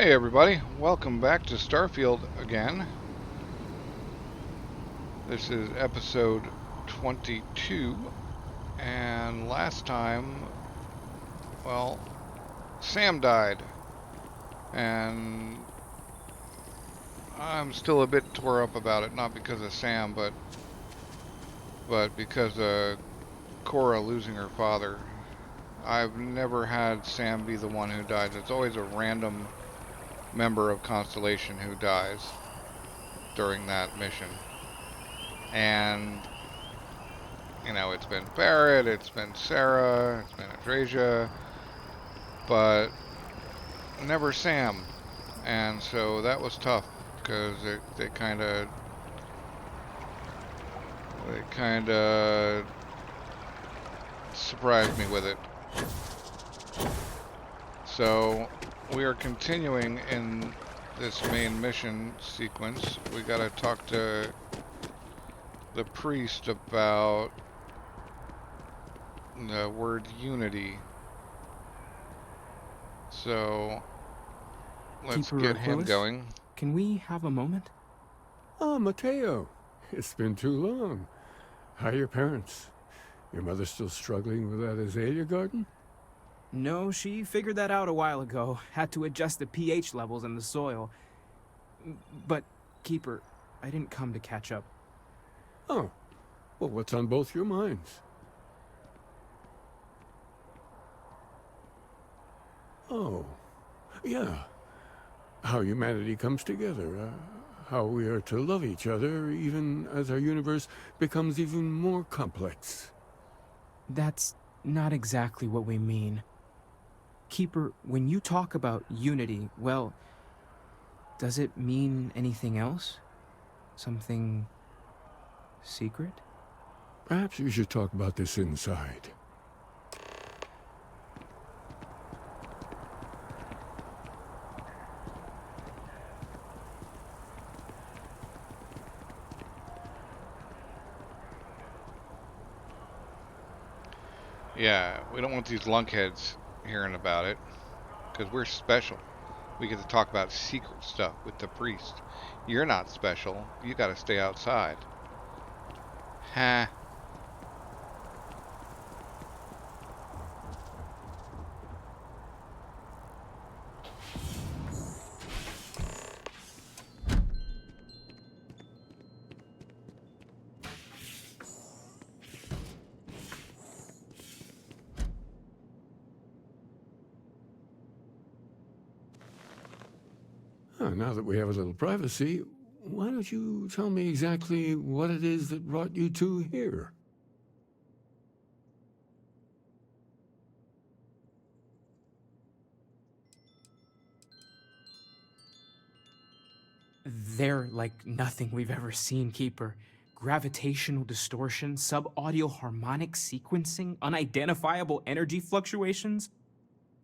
Hey everybody, welcome back to Starfield again. This is episode 22, and last time, well, Sam died, and I'm still a bit tore up about it, not because of Sam, but because of Cora losing her father. I've never had Sam be the one who dies. It's always a random member of Constellation who dies during that mission. And, you know, it's been Barrett, it's been Sarah, it's been Adrasia, but never Sam. And so that was tough, because they kind of surprised me with it. So we are continuing in this main mission sequence. We gotta talk to the priest about the word unity. So let's Keeper get him Willis, going. can we have a moment? Oh, Mateo. It's been too long. How are your parents? Your mother still struggling with that azalea garden? No, she figured that out a while ago. Had to adjust the pH levels in the soil. But, Keeper, I didn't come to catch up. Oh, well, what's on both your minds? Oh, yeah. How humanity comes together. How we are to love each other even as our universe becomes even more complex. That's not exactly what we mean. Keeper, when you talk about unity, well, does it mean anything else? Something secret? Perhaps we should talk about this inside. Yeah, we don't want these lunkheads hearing about it, because we're special. We get to talk about secret stuff with the priest. You're not special. You gotta stay outside. Ha. Now that we have a little privacy, why don't you tell me exactly what it is that brought you two here? They're like nothing we've ever seen, Keeper. Gravitational distortion, sub-audio harmonic sequencing, unidentifiable energy fluctuations.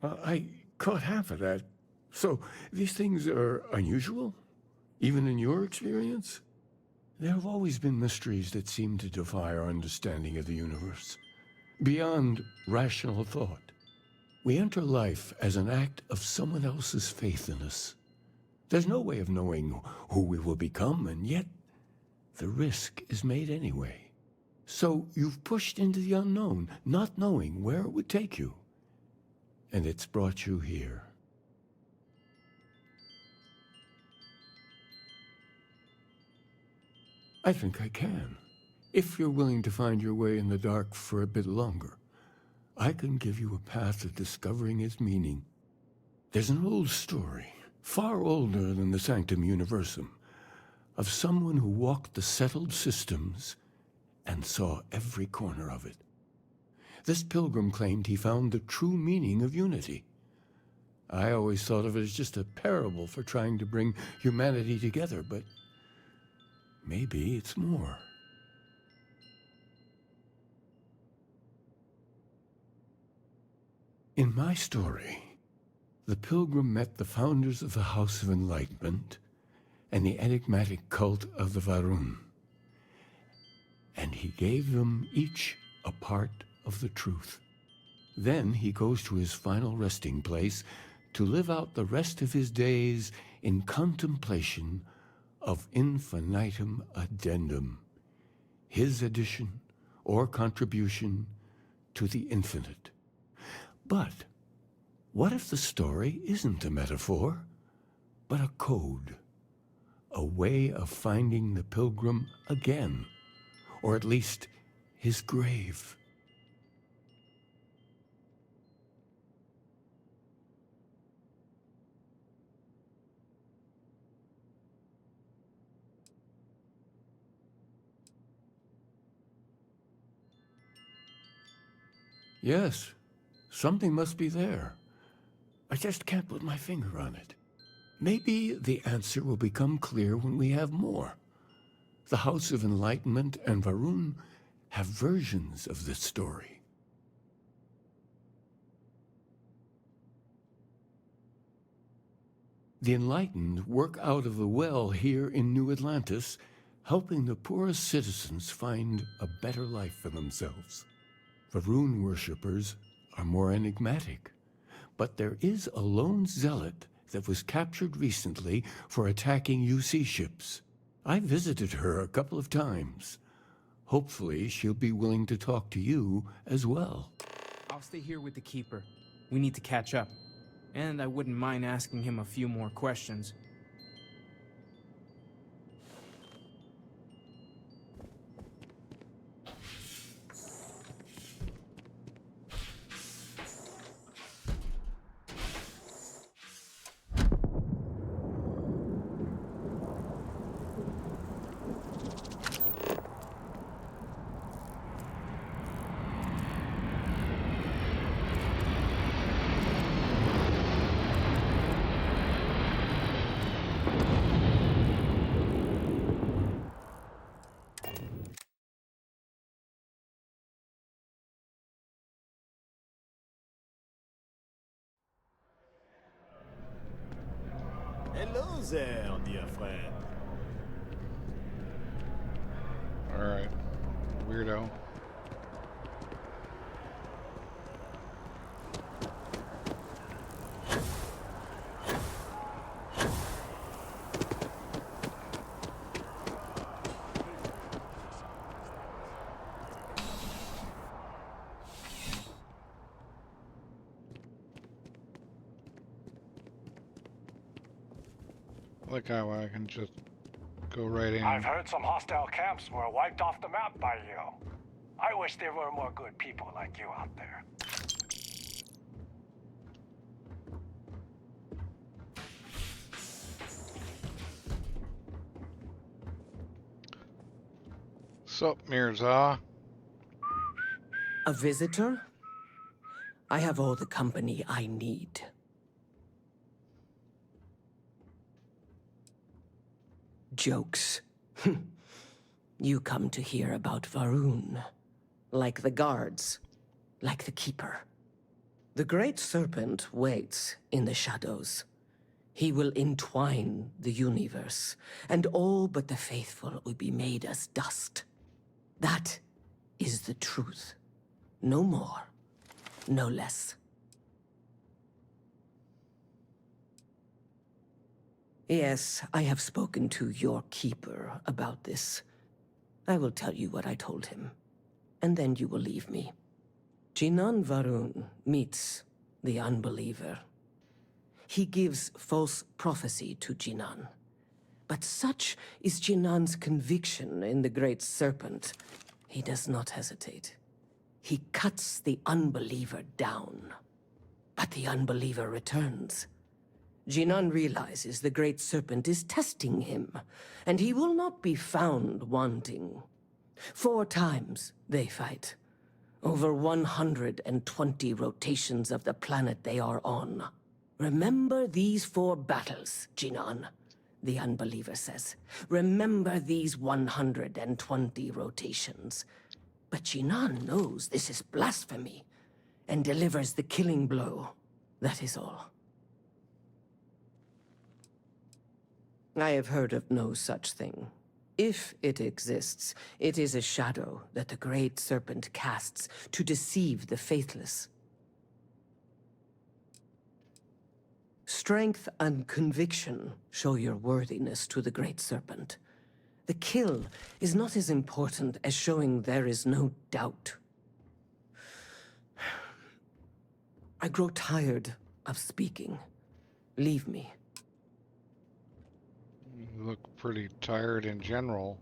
I caught half of that. So, these things are unusual? Even in your experience? There have always been mysteries that seem to defy our understanding of the universe. Beyond rational thought. We enter life as an act of someone else's faith in us. There's no way of knowing who we will become, and yet the risk is made anyway. So you've pushed into the unknown, not knowing where it would take you. And it's brought you here. I think I can. If you're willing to find your way in the dark for a bit longer, I can give you a path to discovering its meaning. There's an old story, far older than the Sanctum Universum, of someone who walked the settled systems and saw every corner of it. This pilgrim claimed he found the true meaning of unity. I always thought of it as just a parable for trying to bring humanity together, but maybe it's more. In my story, the pilgrim met the founders of the House of Enlightenment and the enigmatic cult of the Varun, and he gave them each a part of the truth. Then he goes to his final resting place to live out the rest of his days in contemplation of infinitum addendum, his addition or contribution to the infinite. But what if the story isn't a metaphor, but a code, a way of finding the pilgrim again, or at least his grave? Yes, something must be there. I just can't put my finger on it. Maybe the answer will become clear when we have more. The House of Enlightenment and Varun have versions of this story. The Enlightened work out of the well here in New Atlantis, helping the poorest citizens find a better life for themselves. Varun worshippers are more enigmatic, but there is a lone zealot that was captured recently for attacking UC ships. I visited her a couple of times. Hopefully she'll be willing to talk to you as well. I'll stay here with the Keeper. We need to catch up. And I wouldn't mind asking him a few more questions. Hello there, dear friend. Alright. Weirdo. Look how I can just go right in. I've heard some hostile camps were wiped off the map by you. I wish there were more good people like you out there. Sup, Mirza? A visitor? I have all the company I need. Jokes. You come to hear about Varun. Like the guards. Like the Keeper. The Great Serpent waits in the shadows. He will entwine the universe, and all but the faithful will be made as dust. That is the truth. No more, no less. Yes, I have spoken to your Keeper about this. I will tell you what I told him, and then you will leave me. Jinan Varun meets the unbeliever. He gives false prophecy to Jinan. But such is Jinan's conviction in the Great Serpent, he does not hesitate. He cuts the unbeliever down. But the unbeliever returns. Jinan realizes the Great Serpent is testing him, and he will not be found wanting. 4 times they fight. Over 120 rotations of the planet they are on. Remember these 4 battles, Jinan, the unbeliever says. Remember these 120 rotations. But Jinan knows this is blasphemy, and delivers the killing blow. That is all. I have heard of no such thing. If it exists, it is a shadow that the Great Serpent casts to deceive the faithless. Strength and conviction show your worthiness to the Great Serpent. The kill is not as important as showing there is no doubt. I grow tired of speaking. Leave me. You look pretty tired in general.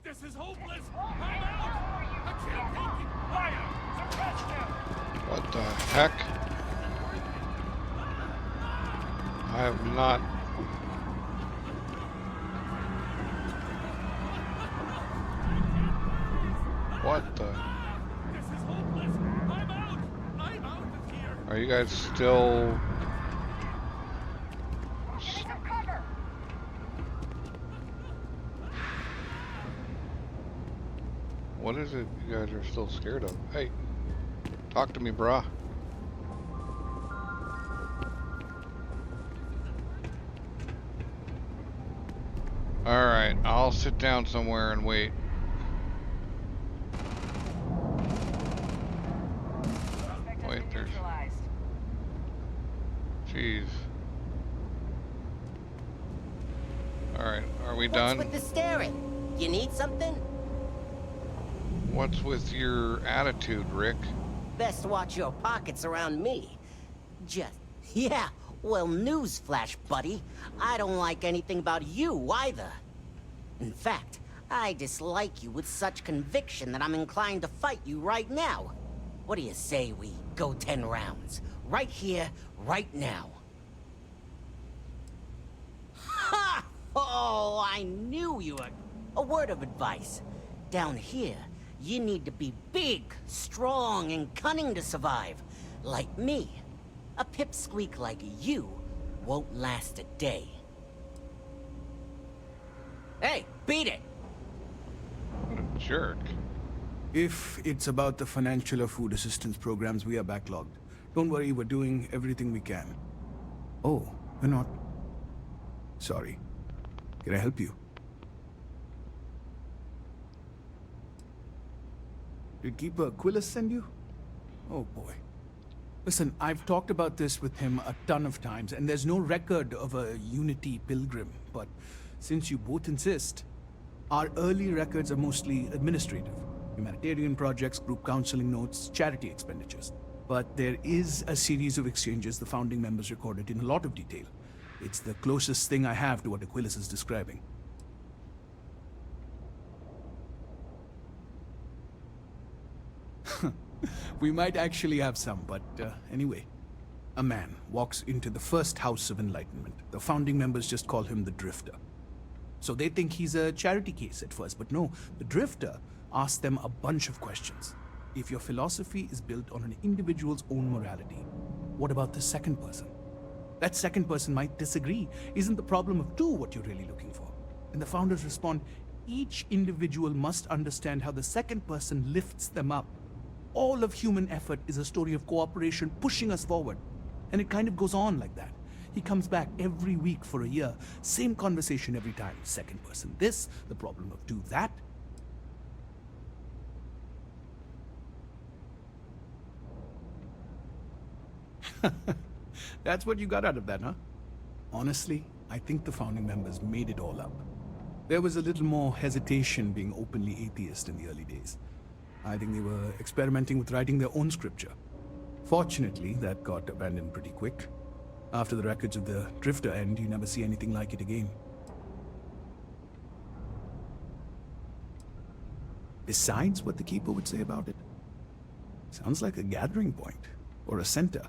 This is hopeless! I'm out! I can't take it! Fire! Suppress them! What the heck? I have not... What the... This is hopeless! I'm out! I'm out of here! Are you guys still... Give me some cover! What is it you guys are still scared of? Hey, talk to me, brah. Alright, I'll sit down somewhere and wait. Wait, there's... Jeez. Alright, are we done? What's with the staring? You need something? What's with your attitude, Rick? Best watch your pockets around me. Yeah, well, newsflash, buddy. I don't like anything about you either. In fact, I dislike you with such conviction that I'm inclined to fight you right now. What do you say we go 10 rounds? Right here, right now. Ha! Oh, I knew you were... A word of advice. Down here, you need to be big, strong, and cunning to survive. Like me. A pipsqueak like you won't last a day. Hey, beat it! What a jerk. If it's about the financial or food assistance programs, we are backlogged. Don't worry, we're doing everything we can. Oh, we're not. Sorry. Can I help you? Did Keeper Aquilus send you? Oh boy. Listen, I've talked about this with him a ton of times, and there's no record of a Unity pilgrim, but since you both insist, our early records are mostly administrative. Humanitarian projects, group counseling notes, charity expenditures. But there is a series of exchanges the founding members recorded in a lot of detail. It's the closest thing I have to what Aquilus is describing. We might actually have some, but anyway. A man walks into the first House of Enlightenment. The founding members just call him the Drifter. So they think he's a charity case at first, but no, the Drifter asks them a bunch of questions. If your philosophy is built on an individual's own morality, what about the second person? That second person might disagree. Isn't the problem of two what you're really looking for? And the founders respond, each individual must understand how the second person lifts them up. All of human effort is a story of cooperation pushing us forward. And it kind of goes on like that. He comes back every week for a year. Same conversation every time. Second person this, the problem of two that. That's what you got out of that, huh? Honestly, I think the founding members made it all up. There was a little more hesitation being openly atheist in the early days. I think they were experimenting with writing their own scripture. Fortunately, that got abandoned pretty quick. After the records of the Drifter end, you never see anything like it again. Besides what the Keeper would say about it, sounds like a gathering point, or a center.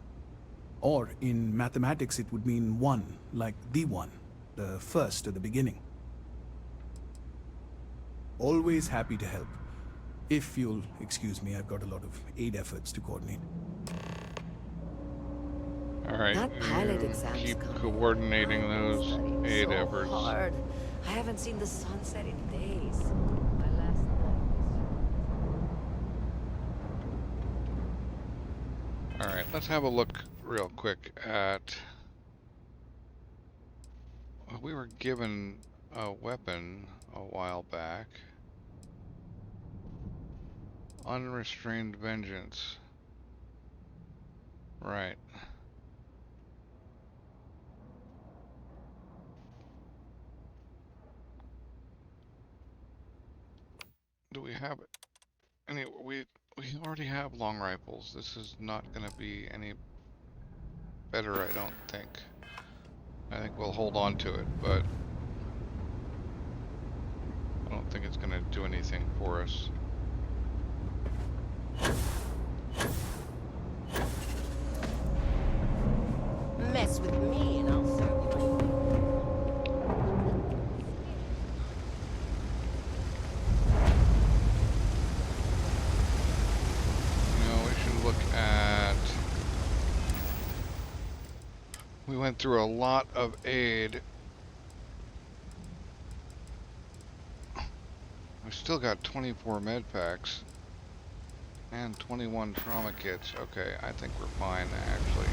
Or in mathematics, it would mean one, like the one, the first at the beginning. Always happy to help. If you'll excuse me, I've got a lot of aid efforts to coordinate. Alright, That pilot you exam's keep coming. coordinating I've been those studying aid so efforts. hard. I haven't seen the sunset in days. My last night Alright, let's have a look real quick at... We were given a weapon a while back. Unrestrained vengeance. Right. Do we have it? Anyway, we already have long rifles. This is not going to be any better, I don't think. I think we'll hold on to it, but I don't think it's going to do anything for us. Mess with me and I'll serve you right. We should look at... We went through a lot of aid. We still got 24 med packs and 21 trauma kits. Okay, I think we're fine, actually.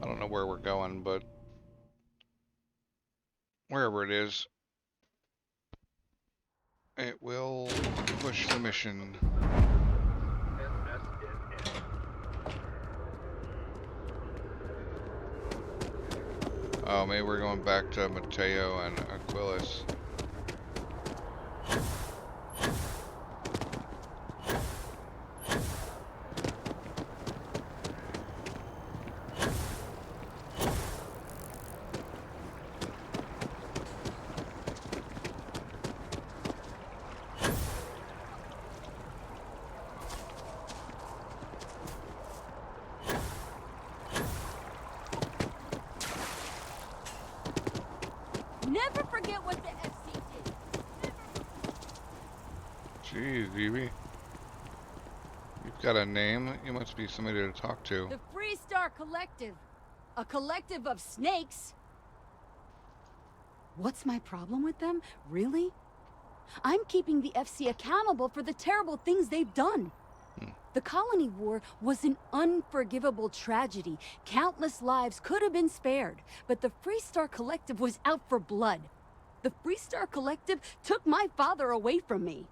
I don't know where we're going, but wherever it is, it will push the mission. Oh, maybe we're going back to Mateo and Aquilas. Never forget what the FC did. Jeez, Evie. You've got a name? You must be somebody to talk to. The Freestar Collective. A collective of snakes. What's my problem with them? Really? I'm keeping the FC accountable for the terrible things they've done. The Colony War was an unforgivable tragedy. Countless lives could have been spared, but the Freestar Collective was out for blood. The Freestar Collective took my father away from me.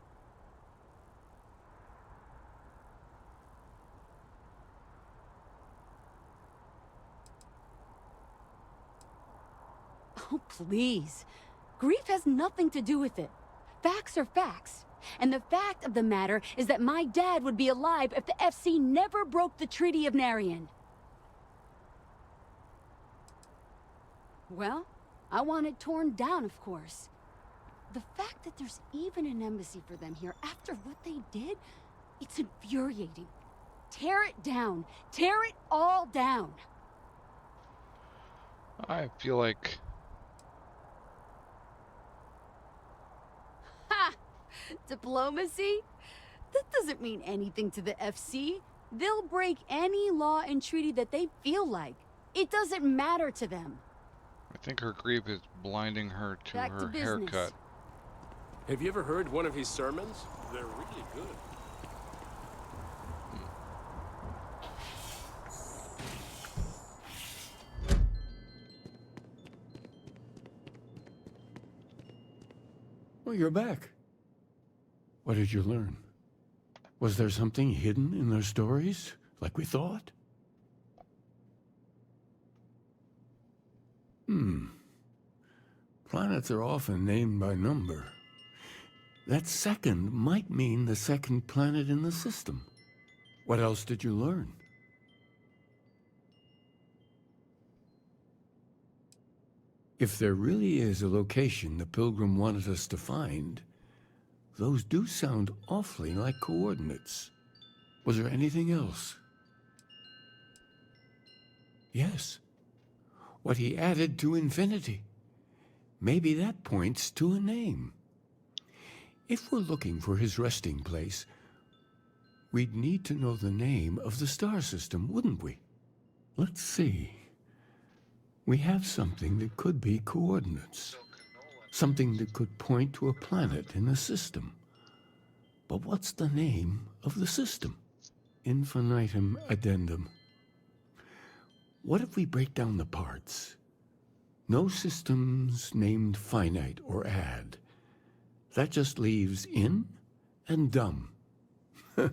Oh, please. Grief has nothing to do with it. Facts are facts. And the fact of the matter is that my dad would be alive if the FC never broke the Treaty of Narian. Well, I want it torn down, of course. The fact that there's even an embassy for them here after what they did, it's infuriating. Tear it down. Tear it all down. I feel like... Ha! Diplomacy? That doesn't mean anything to the FC. They'll break any law and treaty that they feel like. It doesn't matter to them. I think her grief is blinding her to Back to her business. haircut. Have you ever heard one of his sermons? They're really good. Oh, you're back. What did you learn? Was there something hidden in their stories, like we thought? Planets are often named by number. That second might mean the second planet in the system. What else did you learn? If there really is a location the Pilgrim wanted us to find, those do sound awfully like coordinates. Was there anything else? Yes. What he added to infinity. Maybe that points to a name. If we're looking for his resting place, we'd need to know the name of the star system, wouldn't we? Let's see. We have something that could be coordinates. Something that could point to a planet in the system. But what's the name of the system? Infinitum addendum. What if we break down the parts? No systems named finite or add. That just leaves in and dumb. Well,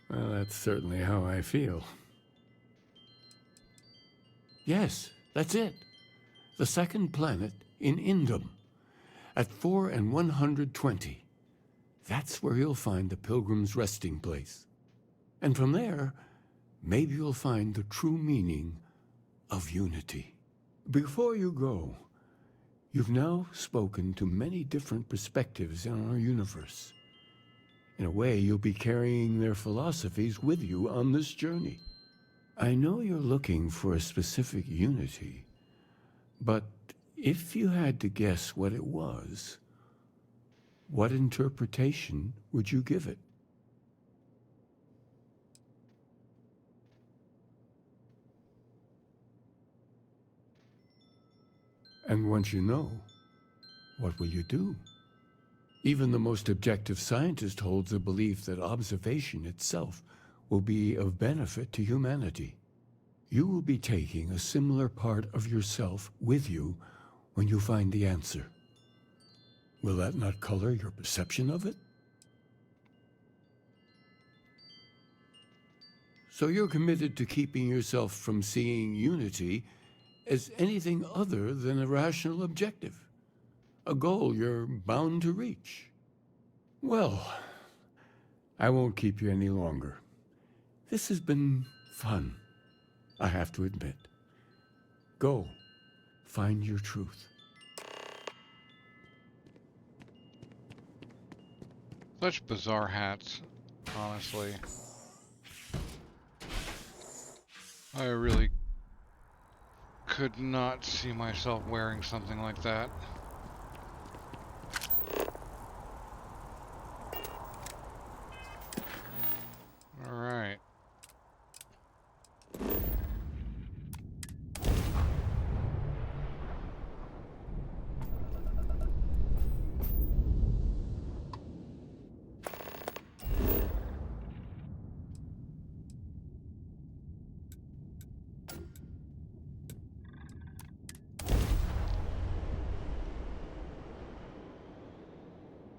that's certainly how I feel. Yes, that's it. The second planet in Indum, at 4 and 120. That's where you'll find the Pilgrim's resting place. And from there, maybe you'll find the true meaning of unity. Before you go, you've now spoken to many different perspectives in our universe. In a way, you'll be carrying their philosophies with you on this journey. I know you're looking for a specific unity, but if you had to guess what it was, what interpretation would you give it? And once you know, what will you do? Even the most objective scientist holds the belief that observation itself will be of benefit to humanity. You will be taking a similar part of yourself with you when you find the answer. Will that not color your perception of it? So you're committed to keeping yourself from seeing unity as anything other than a rational objective, a goal you're bound to reach. Well, I won't keep you any longer. This has been fun, I have to admit. Go, find your truth. Such bizarre hats, honestly. I really could not see myself wearing something like that. All right.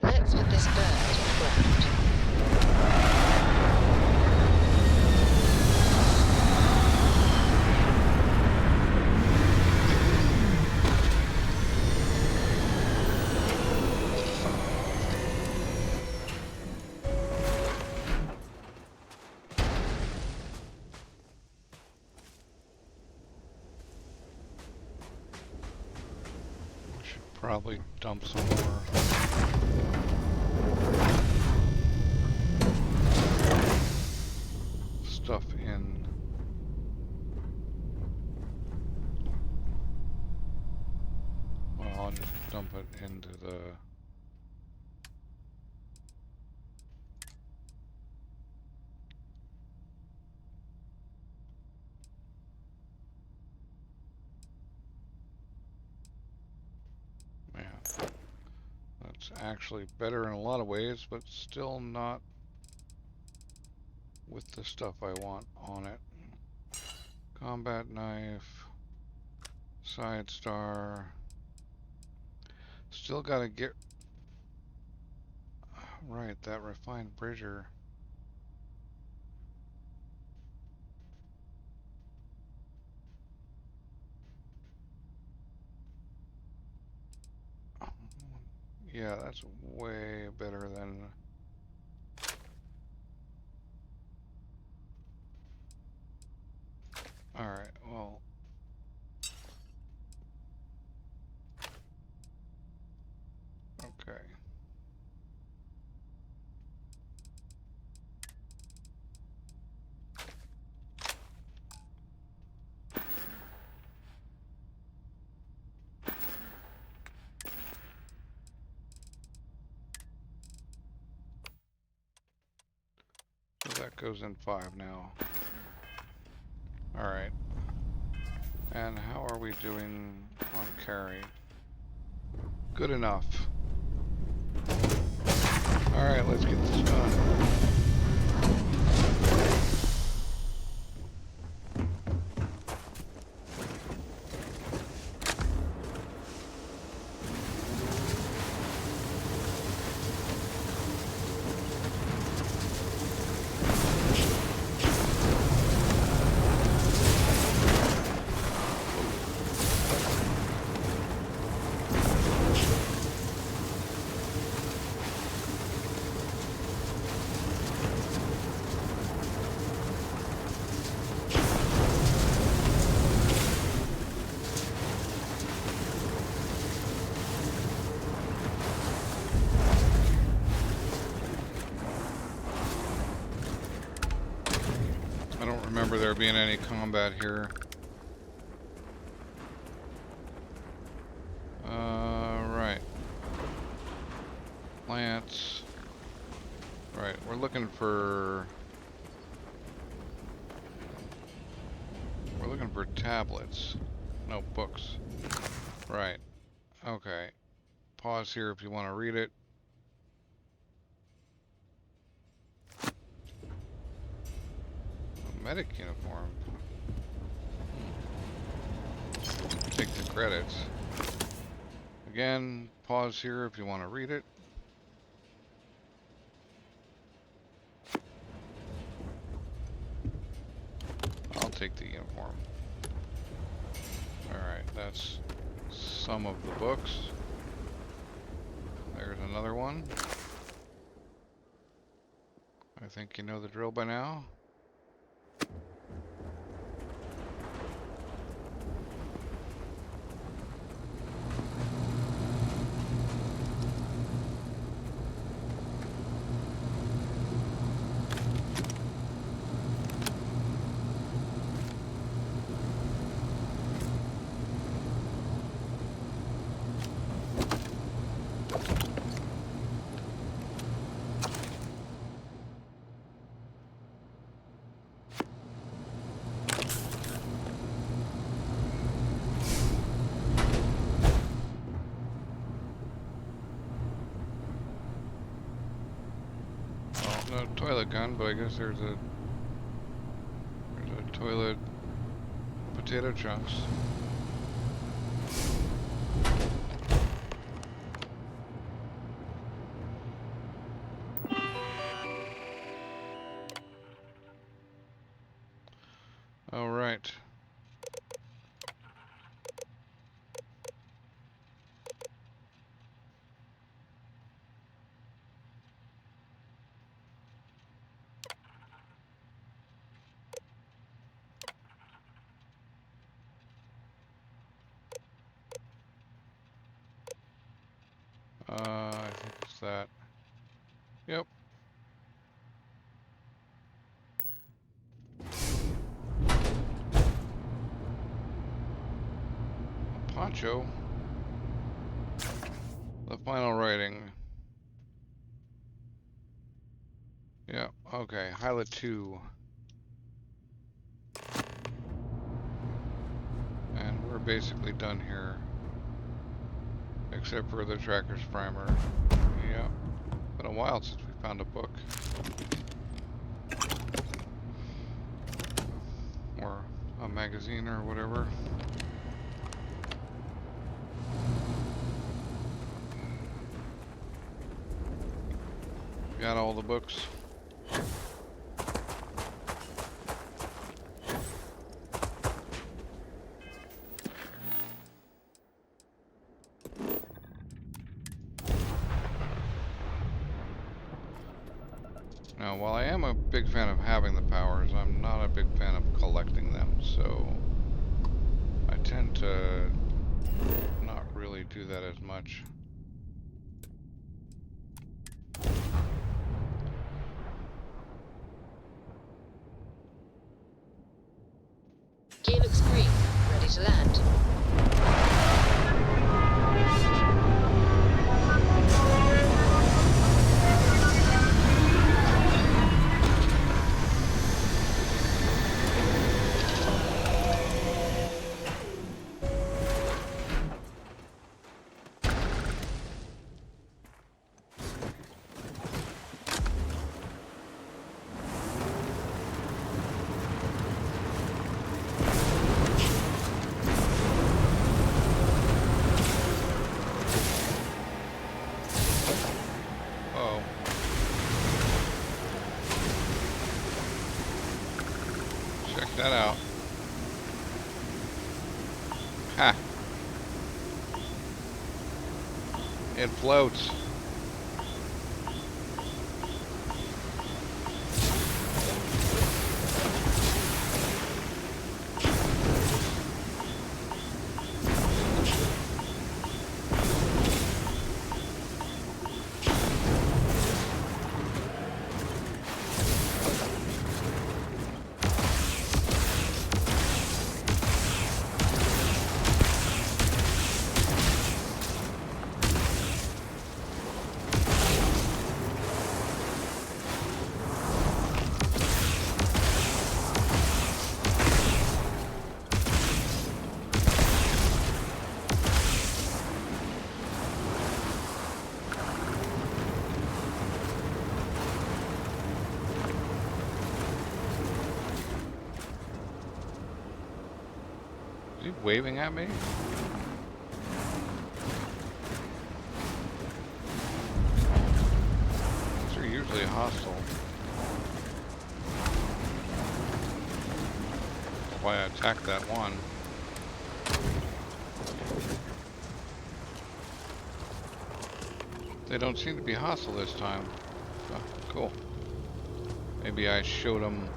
Let's put this bird on the ground. I should probably dump some more. Stuff in. Well, I'll just dump it into the. Man, that's actually better in a lot of ways, but still not with the stuff I want on it. Combat knife, side star. Still gotta get right that refined bridger. Yeah, that's way better than. Alright, well. that goes in 5 now. Alright. And how are we doing on carry? Good enough. Alright, let's get this done. I don't remember there being any combat here. Right. Plants. Right, we're looking for tablets. No, books. Right. Okay. Pause here if you want to read it. A medic uniform. Take the credits. Again, pause here if you want to read it. I'll take the uniform. Alright, that's some of the books. There's another one. I think you know the drill by now. No toilet gun, but I guess there's a toilet potato chunks. All right. I think it's that. Yep. A poncho. The final writing. Yeah, okay. Hyla 2. And we're basically done here. Except for the tracker's primer. Yeah. Been a while since we found a book. Or a magazine or whatever. Got all the books. Now, while I am a big fan of having the powers, I'm not a big fan of collecting them, so I tend to not really do that as much. Gear looks green. Ready to land. that out. Ha! It floats. Is he waving at me? These are usually hostile. That's why I attacked that one. They don't seem to be hostile this time. Oh, cool. Maybe I showed them.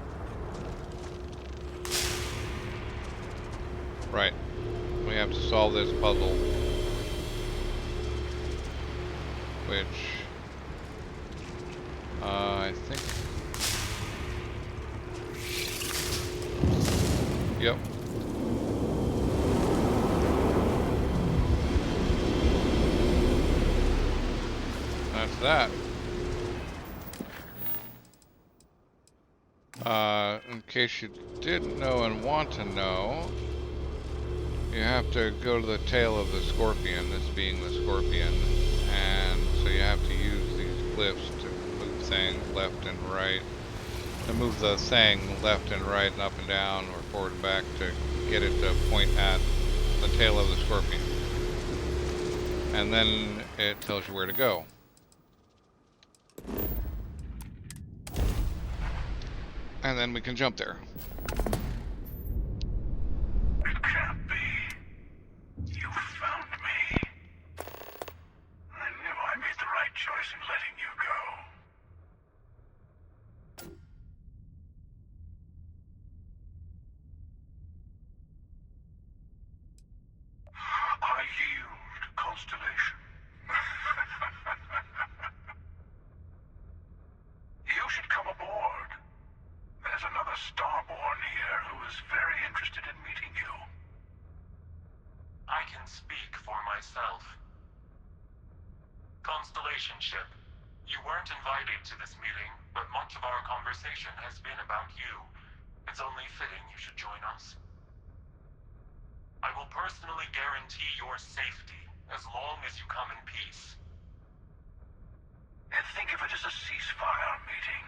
Right. We have to solve this puzzle. Which... I think... Yep. That's that. In case you didn't know and want to know, you have to go to the tail of the scorpion, this being the scorpion, and so you have to use these glyphs to move things left and right, to move the thing left and right and up and down or forward and back to get it to point at the tail of the scorpion. And then it tells you where to go. And then we can jump there. It can't be. You found me. I knew I made the right choice in letting you go. I yield, Constellation. You should come aboard. There's another Starborn here who is very interested in meeting you. I can speak for myself. Constellation ship, you weren't invited to this meeting, but much of our conversation has been about you. It's only fitting you should join us. I will personally guarantee your safety as long as you come in peace. Think of it as a ceasefire meeting.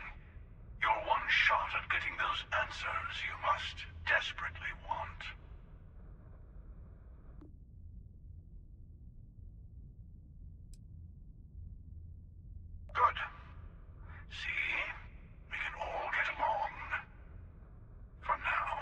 Your one shot at getting those answers you must desperately want. Good. See? We can all get along. For now.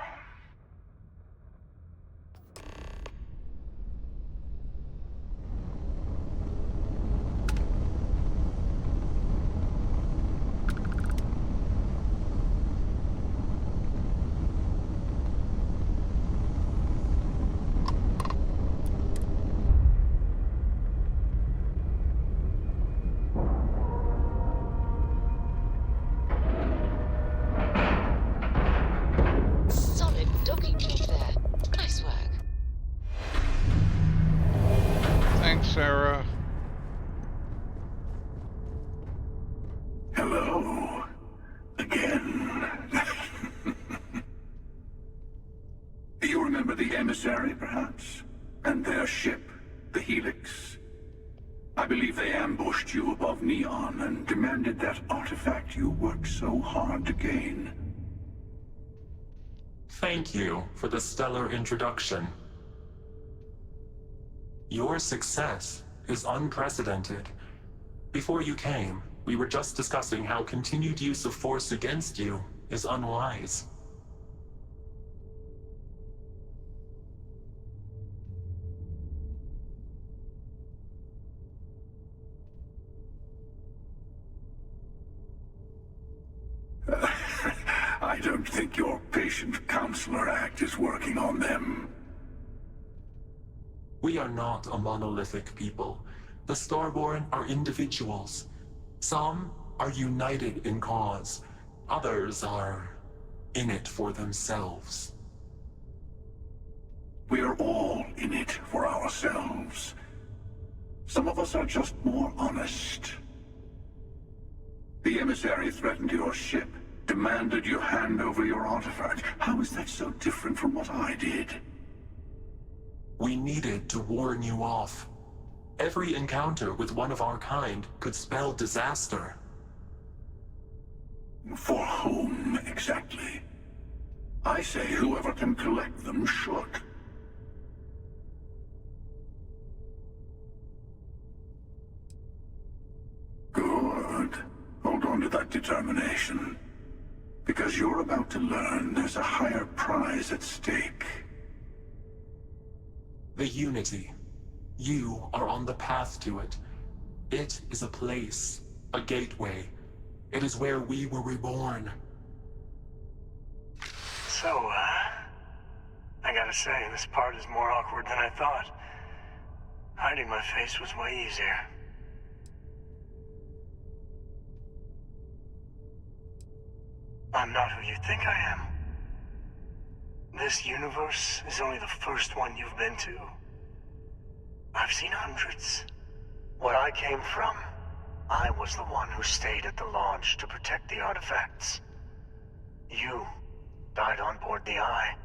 Solid docking job there. Nice work. Thanks, Sarah. Hello. Again. You remember the emissary, perhaps? And their ship, the Helix? I believe they ambushed you above Neon and demanded that artifact you worked so hard to gain. Thank you for the stellar introduction. Your success is unprecedented. Before you came, we were just discussing how continued use of force against you is unwise. I don't think your patient counselor act is working on them. We are not a monolithic people. The Starborn are individuals. Some are united in cause. Others are in it for themselves. We're all in it for ourselves. Some of us are just more honest. The emissary threatened your ship, demanded you hand over your artifact. How is that so different from what I did? We needed to warn you off. Every encounter with one of our kind could spell disaster. For whom, exactly? I say whoever can collect them should. Good. Hold on to that determination. Because you're about to learn there's a higher prize at stake. The Unity. You are on the path to it. It is a place, a gateway. It is where we were reborn. So, I gotta say, this part is more awkward than I thought. Hiding my face was way easier. I'm not who you think I am. This universe is only the first one you've been to. I've seen hundreds. Where I came from, I was the one who stayed at the launch to protect the artifacts. You died on board the Eye,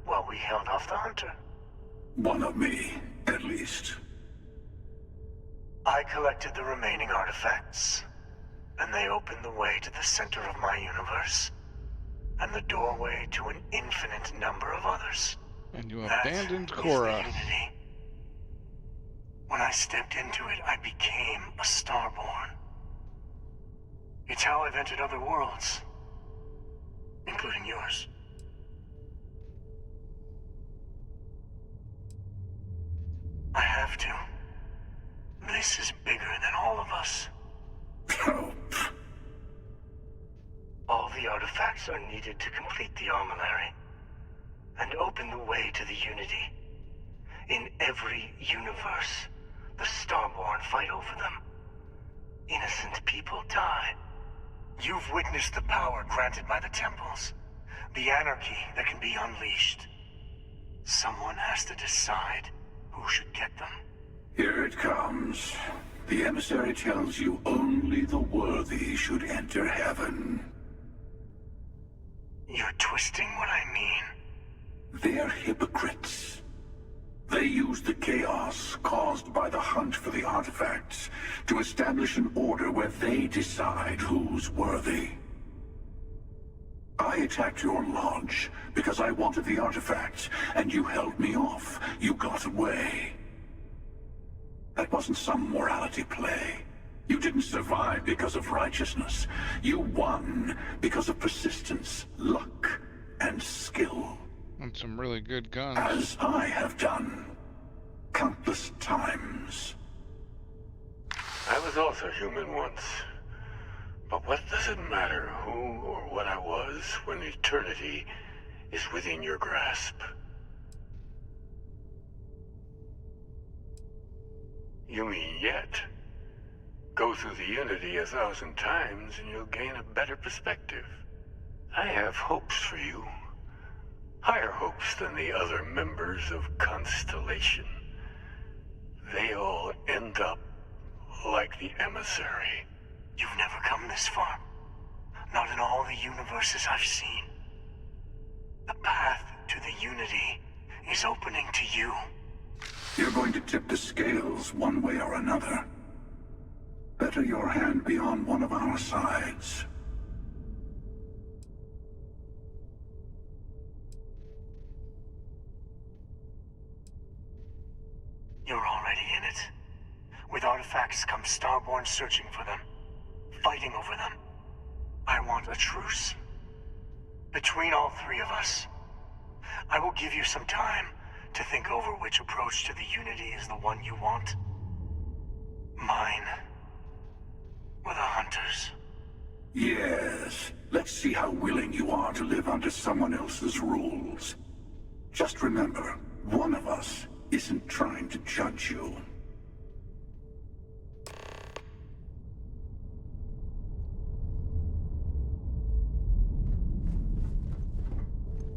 while we held off the Hunter. One of me, at least. I collected the remaining artifacts, and they opened the way to the center of my universe, and the doorway to an infinite number of others. And you That abandoned is the Cora. Unity. When I stepped into it, I became a Starborn. It's how I've entered other worlds, including yours. I have to. This is bigger than all of us. All the artifacts are needed to complete the armillary and open the way to the Unity. In every universe, the Starborn fight over them. Innocent people die. You've witnessed the power granted by the temples, the anarchy that can be unleashed. Someone has to decide who should get them. Here it comes. The emissary tells you only the worthy should enter heaven. You're twisting what I mean. They're hypocrites. They use the chaos caused by the hunt for the artifacts to establish an order where they decide who's worthy. I attacked your launch because I wanted the artifacts, and you held me off. You got away. That wasn't some morality play. You didn't survive because of righteousness. You won because of persistence, luck, and skill. And some really good guns. As I have done. Countless times. I was also human once. But what does it matter who or what I was when eternity is within your grasp? You mean yet? Go through the Unity 1,000 times and you'll gain a better perspective. I have hopes for you. Higher hopes than the other members of Constellation. They all end up like the emissary. You've never come this far. Not in all the universes I've seen. The path to the Unity is opening to you. You're going to tip the scales one way or another. Better your hand be on one of our sides. You're already in it. With artifacts come Starborn searching for them, fighting over them. I want a truce. Between all three of us. I will give you some time to think over which approach to the Unity is the one you want. Mine. Or the Hunters. Yes, let's Let's see how willing you are to live under someone else's rules. Just remember, one of us isn't trying to judge you.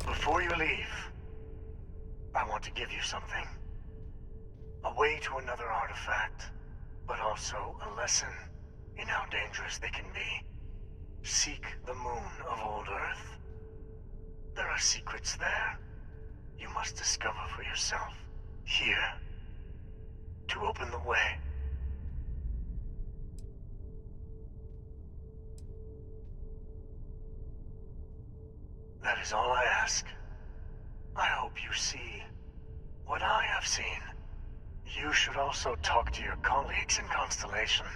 Before you leave, I want to give you something. A way to another artifact, but also a lesson in how dangerous they can be. Seek the moon of old Earth. There are secrets there you must discover for yourself. Here, to open the way. That is all I ask. I hope you see what I have seen. You should also talk to your colleagues in Constellation.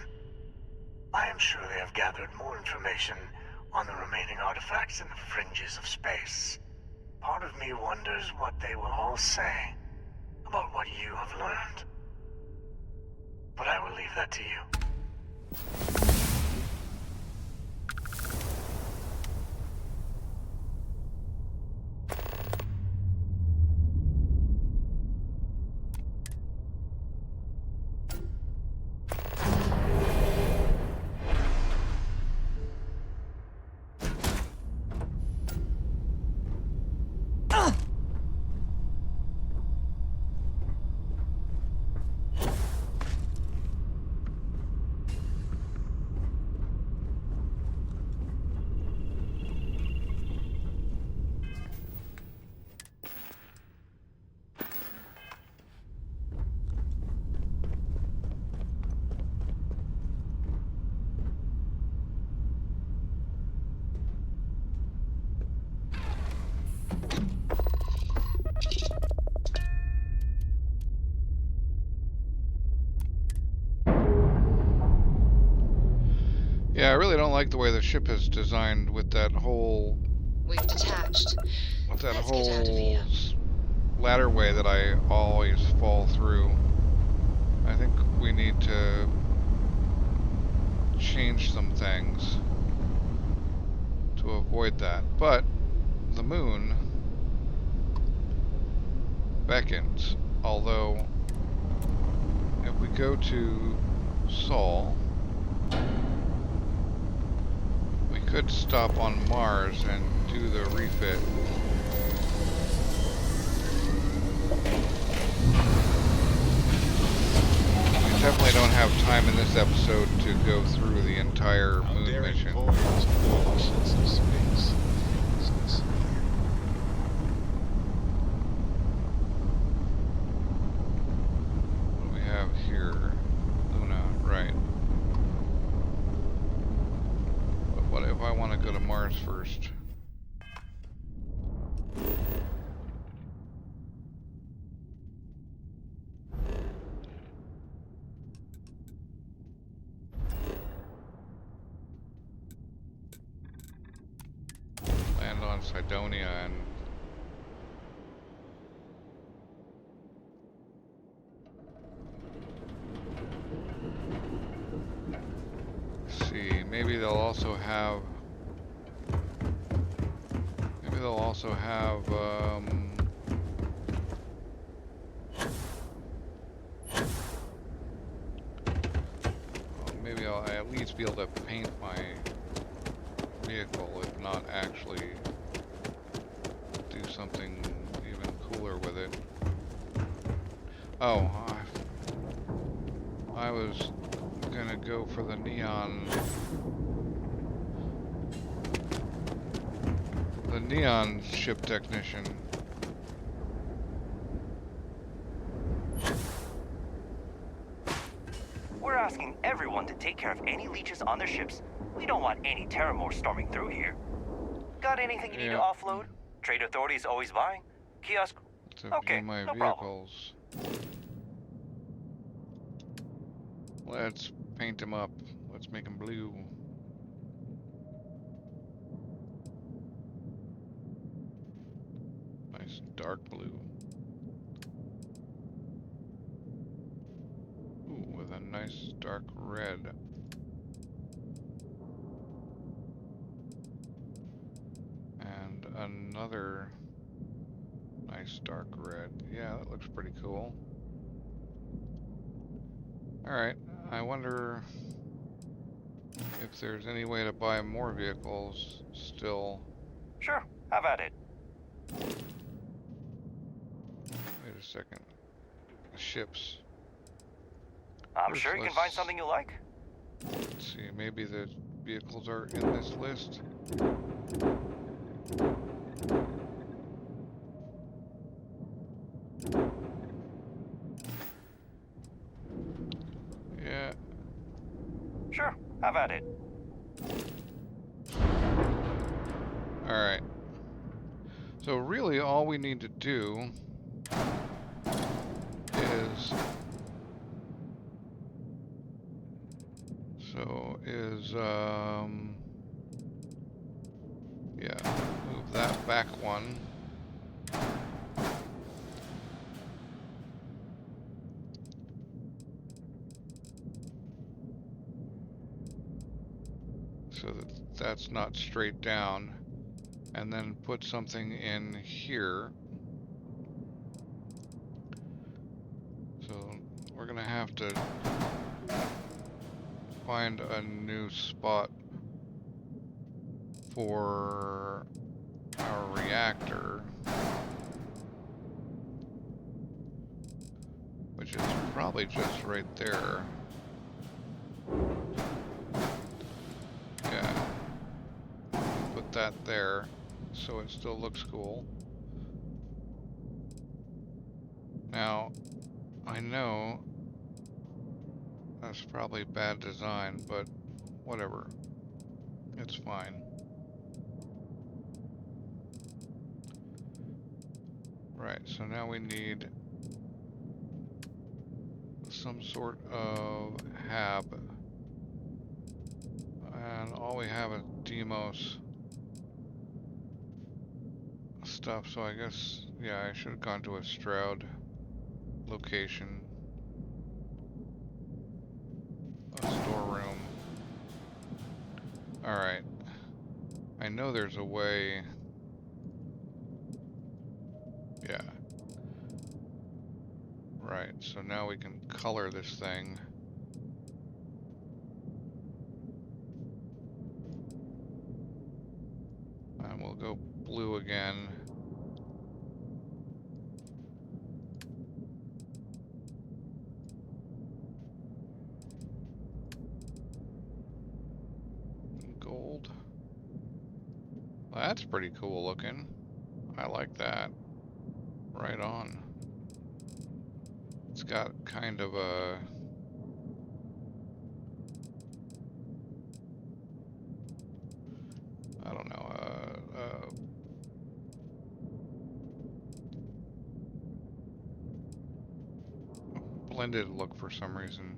I am sure they have gathered more information on the remaining artifacts in the fringes of space. Part of me wonders what they will all say about what you have learned. But I will leave that to you. Yeah, I really don't like the way the ship is designed with that whole... We've detached. With that Let's get out of here. ladder way that I always fall through. I think we need to change some things to avoid that. But the moon beckons. Although, if we go to Sol, we could stop on Mars and do the refit. We definitely don't have time in this episode to go through the entire moon mission. What do we have here? Luna, right. But what if I want to go to Mars first? Land on Cydonia and see, maybe they'll also have maybe I'll at least be able to paint my vehicle, if not actually do something even cooler with it. Oh, I was gonna go for the neon ship technician. We're asking everyone to take care of any leeches on their ships. We don't want any Terramore storming through here. Got anything you need to offload? Trade Authority is always buying. Kiosk. Okay, my no vehicles. Let's paint them up. Let's make them blue. Nice dark blue. Ooh, with a nice dark red. another nice dark red. Yeah, that looks pretty cool. Alright, I wonder if there's any way to buy more vehicles still. Sure, have at it. Wait a second. Ships. I'm sure you can find something you like. Let's see, maybe the vehicles are in this list. Yeah. Sure, have at it. Alright. So really all we need to do is yeah, move that back one. So that that's not straight down, and then put something in here. So we're gonna have to find a new spot for our reactor, which is probably just right there. Yeah. Put that there so it still looks cool. Now, I know that's probably bad design, but whatever. It's fine. Right, so now we need some sort of hab. And all we have is Demos stuff, so I guess, yeah, I should have gone to a Stroud location. A storeroom. Alright. I know there's a way. Yeah. Right, so now we can color this thing. And we'll go blue again. Gold. Well, that's pretty cool looking. I like that. Right on. It's got kind of a I don't know, blended look for some reason.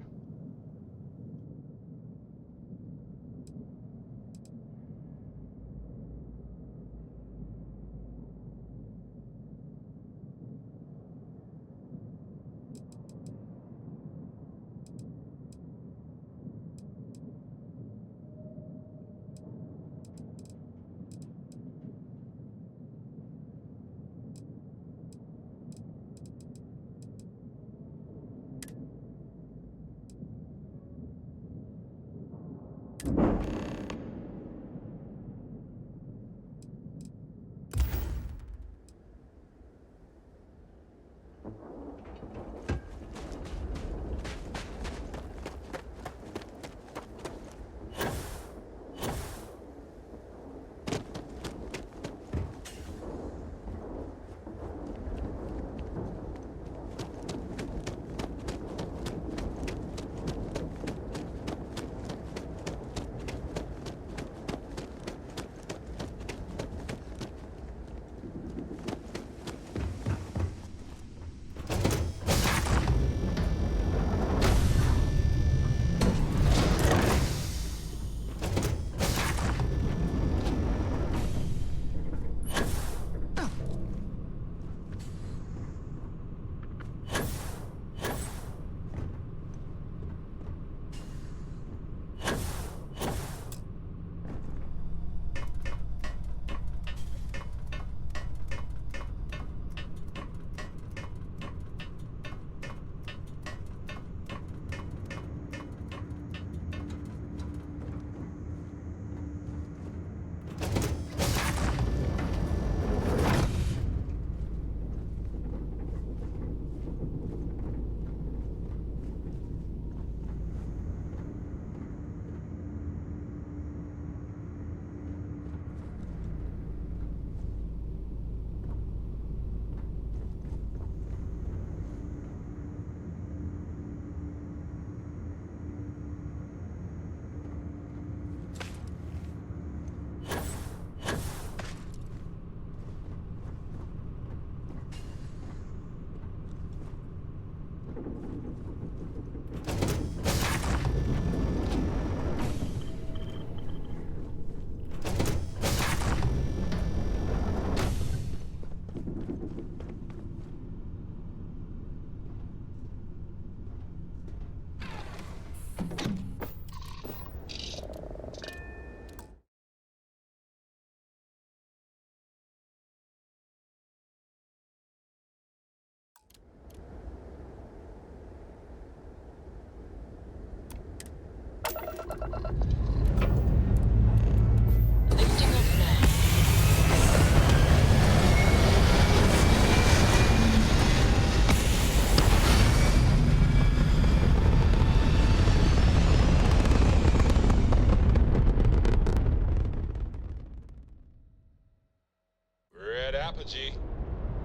apogee,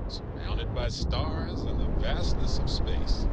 surrounded by stars and the vastness of space.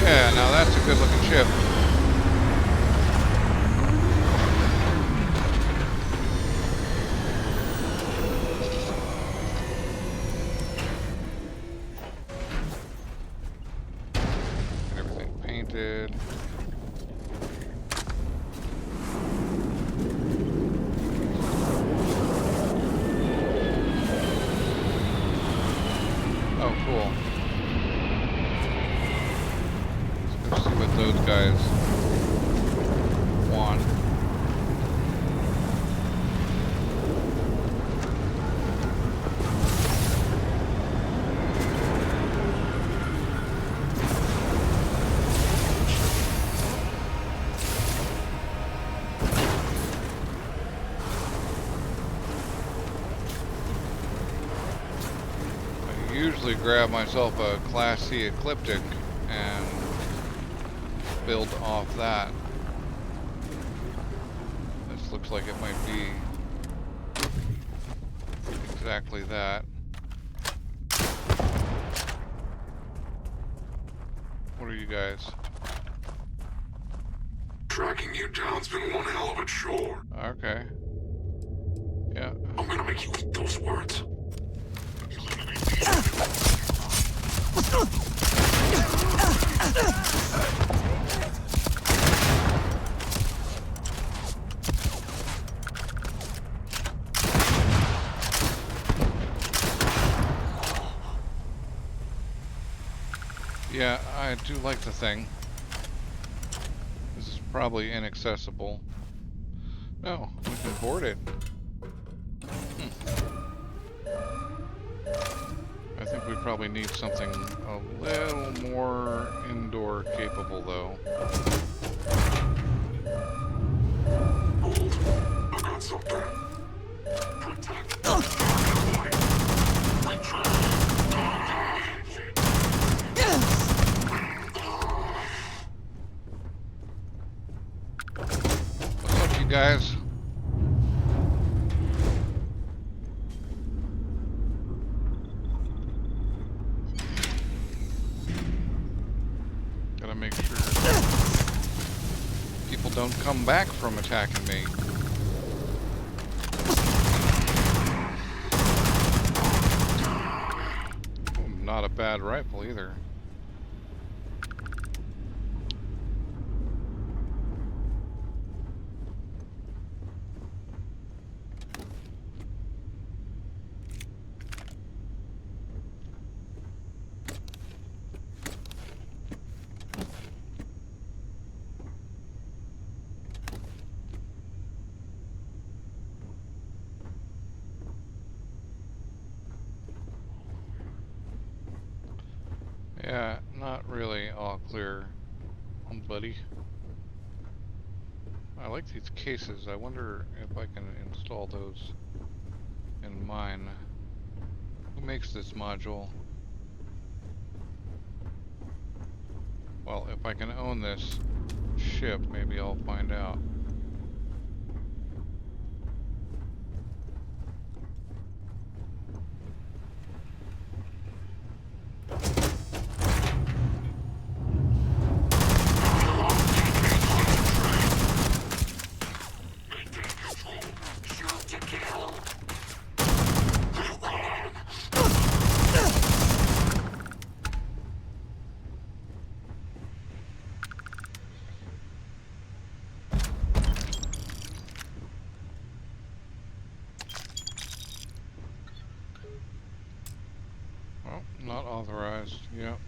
Yeah, now that's a good looking ship. Everything painted. Oh, cool. Let's see what those guys want. I usually grab myself a Class C Ecliptic and build off that. This looks like it might be exactly that. What are you guys? Tracking you down's been one hell of a chore. Okay. Yeah. I'm gonna make you eat those words. Yeah, I do like the thing. This is probably inaccessible. No, we can board it. I think we probably need something a little more indoor capable, though. Hold. I got something. Protect. What's up, you guys? Gotta make sure people don't come back from attacking me. Not a bad rifle either. Yeah, not really all clear, buddy. I like these cases. I wonder if I can install those in mine. Who makes this module? Well, if I can own this ship, maybe I'll find out. Well, not authorized. Yep.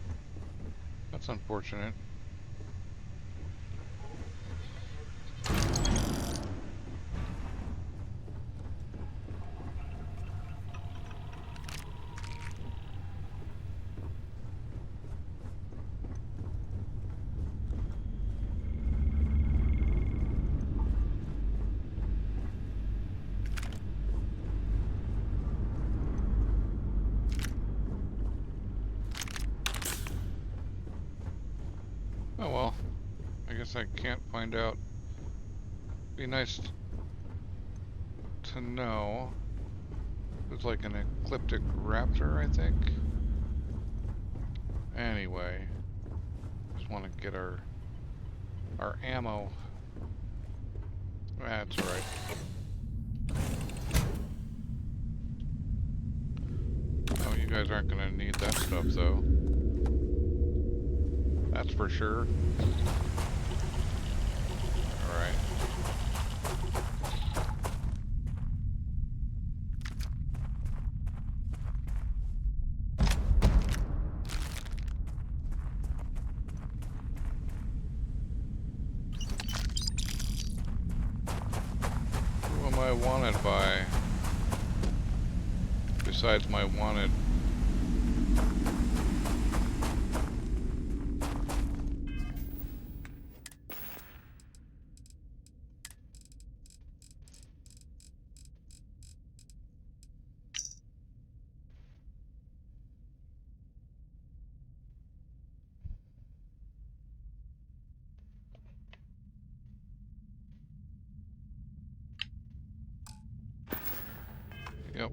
That's unfortunate. Oh well, I guess I can't find out. Be nice to know. It's like an ecliptic raptor, I think. Anyway, just want to get our ammo. That's alright. Oh, you guys aren't gonna need that stuff though. That's for sure. Alright. Who am I wanted by? Besides my wanted. Yep.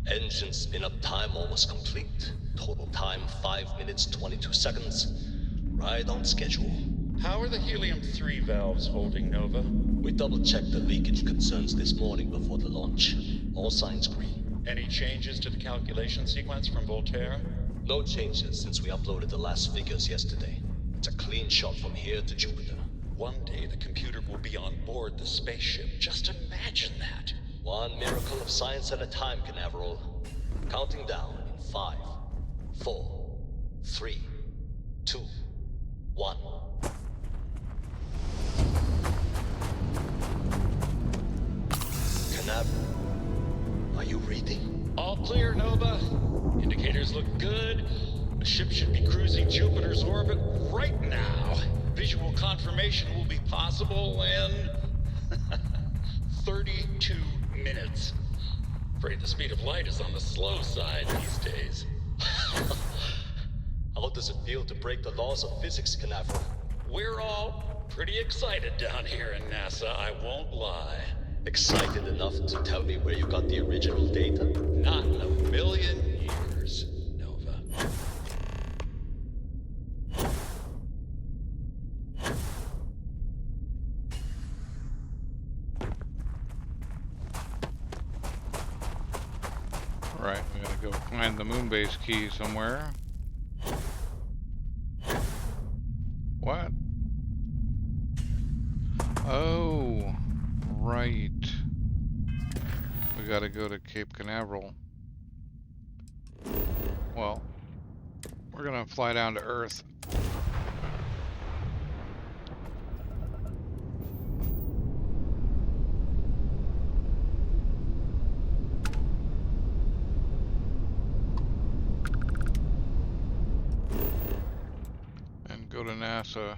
Engine spin-up time almost complete. Total time 5 minutes 22 seconds. Right on schedule. How are the helium-3 valves holding, Nova? We double-checked the leakage concerns this morning before the launch. All signs green. Any changes to the calculation sequence from Voltaire? No changes since we uploaded the last figures yesterday. It's a clean shot from here to Jupiter. One day the computer will be on board the spaceship. Just imagine that. One miracle of science at a time, Canaveral. Counting down in 5, 4, 3, 2, 1. Canaveral, are you reading? All clear, Nova. Indicators look good. The ship should be cruising Jupiter's orbit right now. Visual confirmation will be possible in 32 minutes. Afraid the speed of light is on the slow side these days. How does it feel to break the laws of physics, Canaveral? We're all pretty excited down here in NASA, I won't lie. Excited enough to tell me where you got the original data? Not in a million years, Nova. Right, we gotta go find the moon base key somewhere. What? Oh, right. We gotta go to Cape Canaveral. Well, we're gonna fly down to Earth. And go to NASA.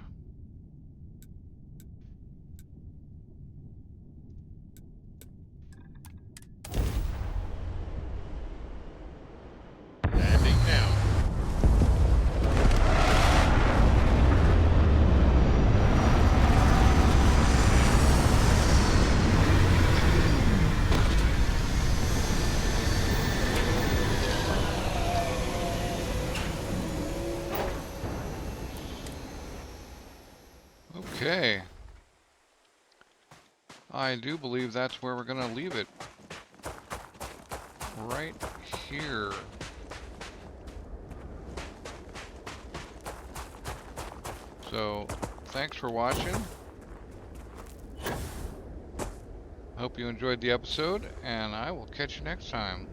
Landing now. Okay. I do believe that's where we're gonna leave it. Right here. So, thanks for watching. Hope you enjoyed the episode, and I will catch you next time.